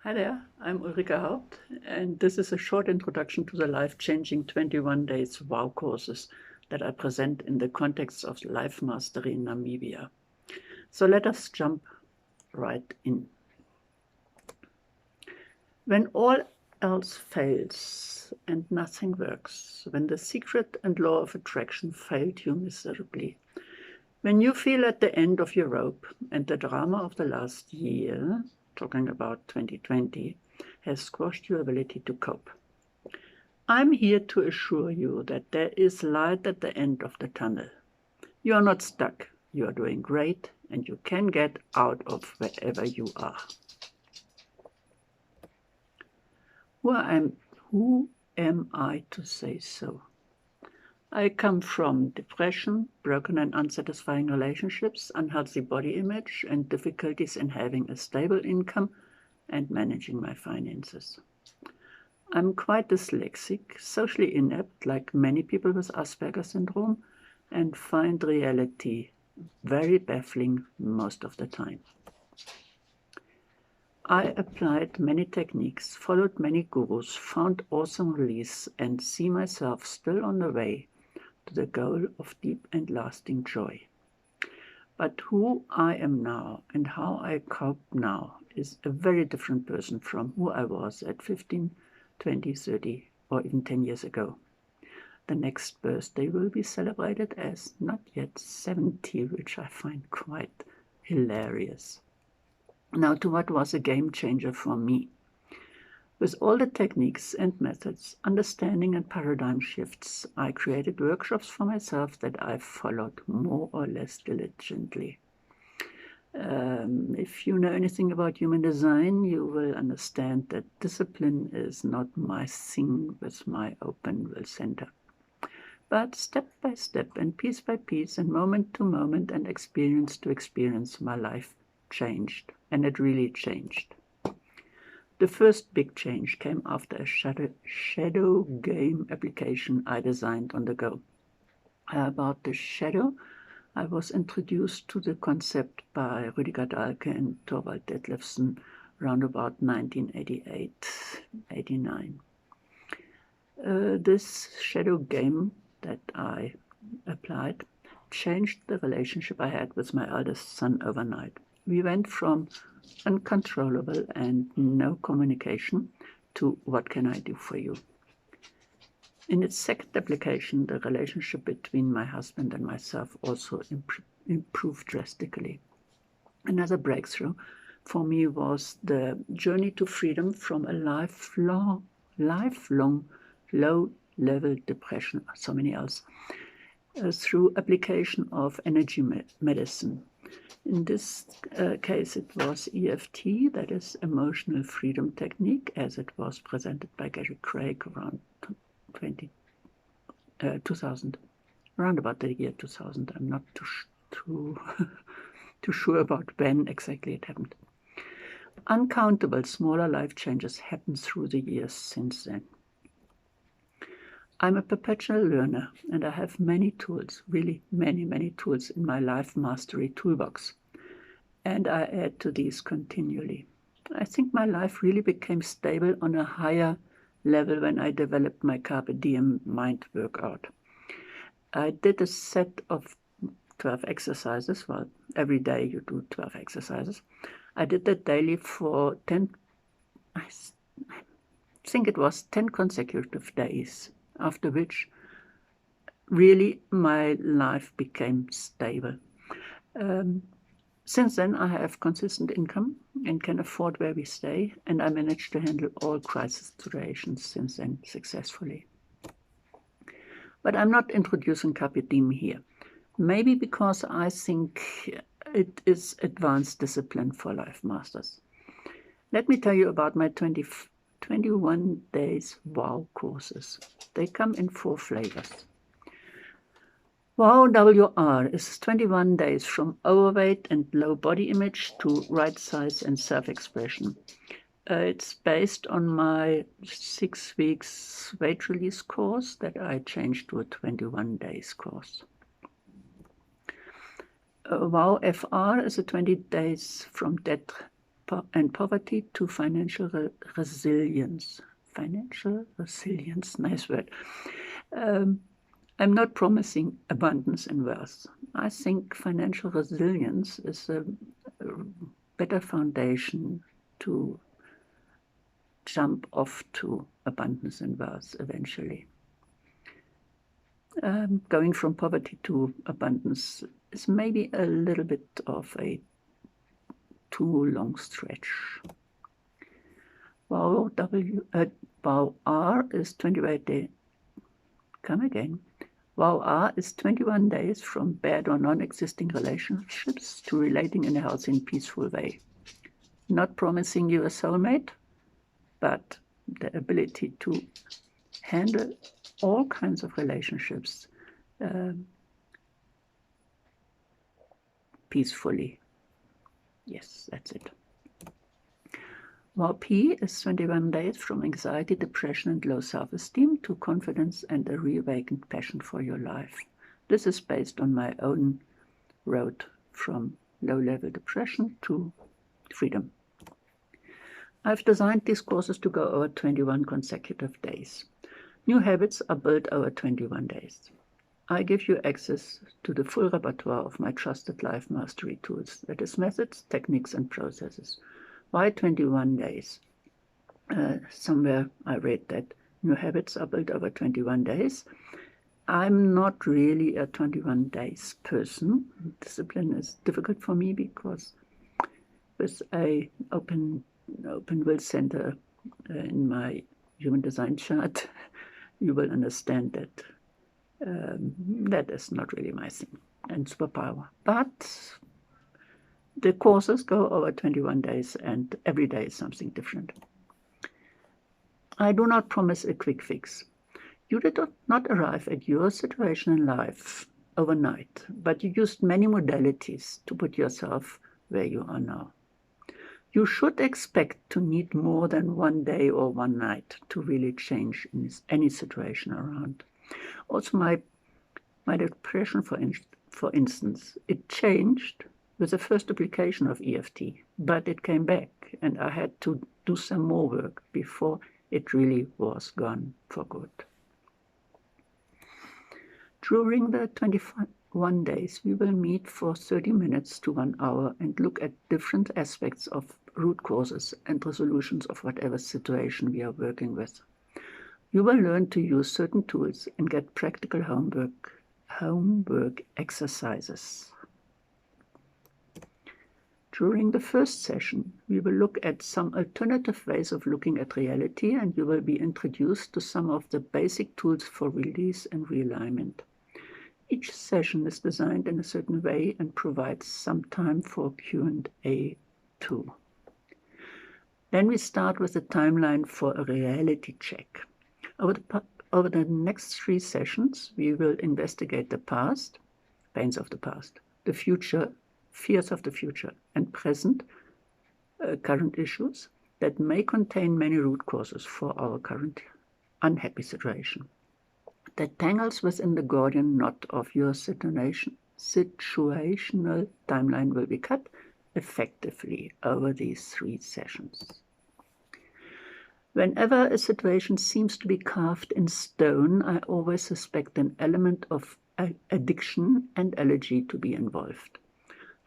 Hi there, I'm Ulrike Haupt, and this is a short introduction to the life-changing 21 days WOW courses that I present in the context of Life Mastery in Namibia. So let us jump right in. When all else fails and nothing works, when the secret and law of attraction failed you miserably, when you feel at the end of your rope and the drama of the last year, talking about 2020, has squashed your ability to cope, I'm here to assure you that there is light at the end of the tunnel. You are not stuck. You are doing great, and you can get out of wherever you are. Who am I to say so? I come from depression, broken and unsatisfying relationships, unhealthy body image, and difficulties in having a stable income and managing my finances. I'm quite dyslexic, socially inept, like many people with Asperger syndrome, and find reality very baffling most of the time. I applied many techniques, followed many gurus, found awesome release, and see myself still on the way to the goal of deep and lasting joy. But who I am now and how I cope now is a very different person from who I was at 15, 20, 30, or even 10 years ago. The next birthday will be celebrated as not yet 70, which I find quite hilarious. Now to what was a game changer for me. With all the techniques and methods, understanding and paradigm shifts, I created workshops for myself that I followed more or less diligently. If you know anything about human design, you will understand that discipline is not my thing with my open will center. But step by step and piece by piece and moment to moment and experience to experience, my life changed, and it really changed. The first big change came after a shadow game application I designed on the go. About the shadow, I was introduced to the concept by Rüdiger Dahlke and Thorvald Detlefsen around about 1988-89. This shadow game that I applied changed the relationship I had with my eldest son overnight. We went from uncontrollable and no communication to what can I do for you? In its second application, the relationship between my husband and myself also improved drastically. Another breakthrough for me was the journey to freedom from a lifelong low-level depression, so many else, through application of energy medicine. In this case, it was EFT, that is Emotional Freedom Technique, as it was presented by Gary Craig around 2000, around about the year 2000. I'm not too sure about when exactly it happened. Uncountable smaller life changes happened through the years since then. I'm a perpetual learner, and I have many tools, really many tools in my life mastery toolbox, and I add to these continually. I think my life really became stable on a higher level when I developed my Carpe Diem mind workout. I did a set of 12 exercises. Well, every day you do 12 exercises. I did that daily for 10, I think it was 10 consecutive days, after which really my life became stable. Since then, I have consistent income and can afford where we stay, and I managed to handle all crisis situations since then successfully. But I'm not introducing Carpe Diem here. Maybe because I think it is advanced discipline for life masters. Let me tell you about my 21 days WOW courses. They come in 4 flavors. WOW WR is 21 days from overweight and low body image to right size and self-expression. It's based on my 6 weeks weight release course that I changed to a 21 days course. WOW FR is a 20 days from dead and poverty to financial resilience. Financial resilience, nice word. I'm not promising abundance and wealth. I think financial resilience is a better foundation to jump off to abundance and wealth eventually. Going from poverty to abundance is maybe a little bit of a too long stretch. Vow R is 28 days. Come again. Vow R is 21 days from bad or non-existing relationships to relating in a healthy and peaceful way. Not promising you a soulmate, but the ability to handle all kinds of relationships peacefully. Yes, that's it. Vow P is 21 days from anxiety, depression, and low self-esteem to confidence and a reawakened passion for your life. This is based on my own road from low-level depression to freedom. I've designed these courses to go over 21 consecutive days. New habits are built over 21 days. I give you access to the full repertoire of my trusted life mastery tools, that is methods, techniques, and processes. Why 21 days? Somewhere I read that new habits are built over 21 days. I'm not really a 21 days person. Discipline is difficult for me because with an open will center in my human design chart, you will understand that that is not really my thing and superpower. But the courses go over 21 days and every day is something different. I do not promise a quick fix. You did not arrive at your situation in life overnight, but you used many modalities to put yourself where you are now. You should expect to need more than one day or one night to really change in any situation around. Also, my depression, for instance, it changed with the first application of EFT, but it came back and I had to do some more work before it really was gone for good. During the 21 days, we will meet for 30 minutes to 1 hour and look at different aspects of root causes and resolutions of whatever situation we are working with. You will learn to use certain tools and get practical homework exercises. During the first session, we will look at some alternative ways of looking at reality, and you will be introduced to some of the basic tools for release and realignment. Each session is designed in a certain way and provides some time for Q&A too. Then we start with a timeline for a reality check. Over the next 3 sessions, we will investigate the past, pains of the past, the future, fears of the future, and present, current issues that may contain many root causes for our current unhappy situation. The tangles within the Gordian knot of your situational timeline will be cut effectively over these 3 sessions. Whenever a situation seems to be carved in stone, I always suspect an element of addiction and allergy to be involved.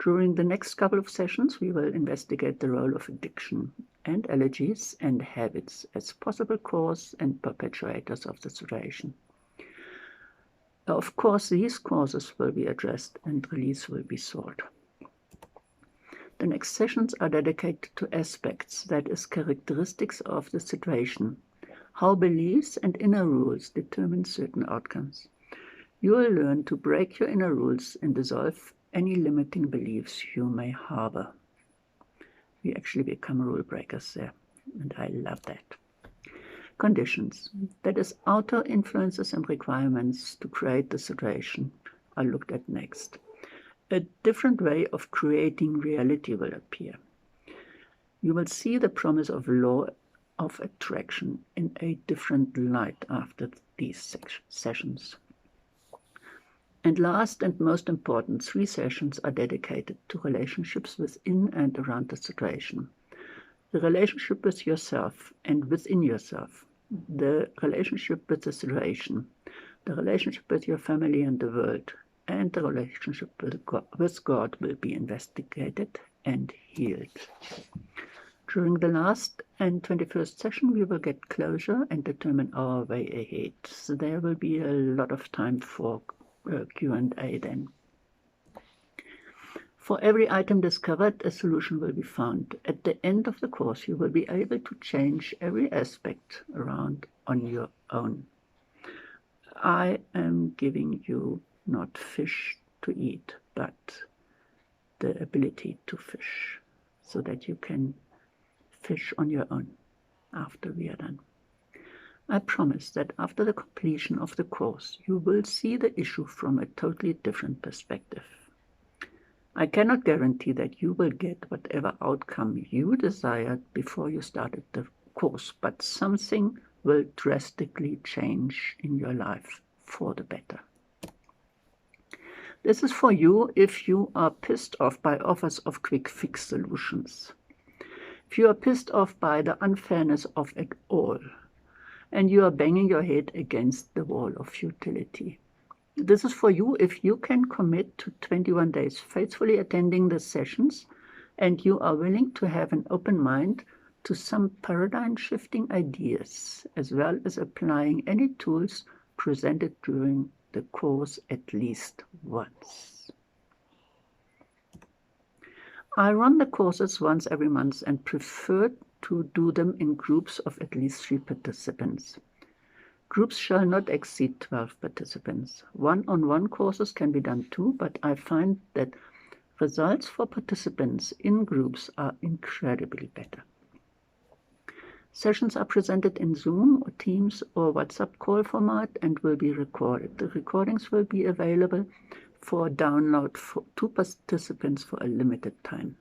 During the next couple of sessions, we will investigate the role of addiction and allergies and habits as possible cause and perpetuators of the situation. Of course, these causes will be addressed and release will be sought. The next sessions are dedicated to aspects, that is, characteristics of the situation, how beliefs and inner rules determine certain outcomes. You will learn to break your inner rules and dissolve any limiting beliefs you may harbor. We actually become rule breakers there, and I love that. Conditions, that is, outer influences and requirements to create the situation, are looked at next. A different way of creating reality will appear. You will see the promise of law of attraction in a different light after these sessions. And last and most important, 3 sessions are dedicated to relationships within and around the situation. the relationship with yourself and within yourself, the relationship with the situation, the relationship with your family and the world, and the relationship with God will be investigated and healed. During the last and 21st session, we will get closure and determine our way ahead. So there will be a lot of time for Q&A then. For every item discovered, a solution will be found. At the end of the course, you will be able to change every aspect around on your own. I am giving you not fish to eat, but the ability to fish, so that you can fish on your own after we are done. I promise that after the completion of the course, you will see the issue from a totally different perspective. I cannot guarantee that you will get whatever outcome you desired before you started the course, but something will drastically change in your life for the better. This is for you if you are pissed off by offers of quick fix solutions. If you are pissed off by the unfairness of it all, and you are banging your head against the wall of futility. This is for you if you can commit to 21 days faithfully attending the sessions, and you are willing to have an open mind to some paradigm-shifting ideas, as well as applying any tools presented during the course at least once. I run the courses once every month and prefer to do them in groups of at least 3 participants. Groups shall not exceed 12 participants. One-on-one courses can be done too, but I find that results for participants in groups are incredibly better. Sessions are presented in Zoom or Teams or WhatsApp call format and will be recorded. The recordings will be available for download to participants for a limited time.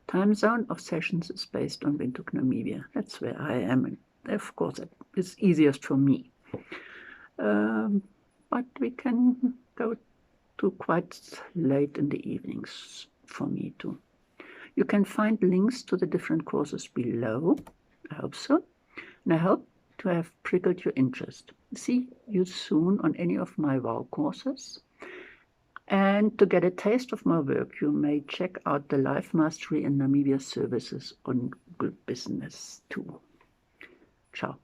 Time zone of sessions is based on Windhoek, Namibia. That's where I am, and of course it's easiest for me. But we can go to quite late in the evenings for me too. You can find links to the different courses below. I hope so. And I hope to have prickled your interest. See you soon on any of my WOW courses. And to get a taste of my work, you may check out the Life Mastery in Namibia services on Google Business too. Ciao.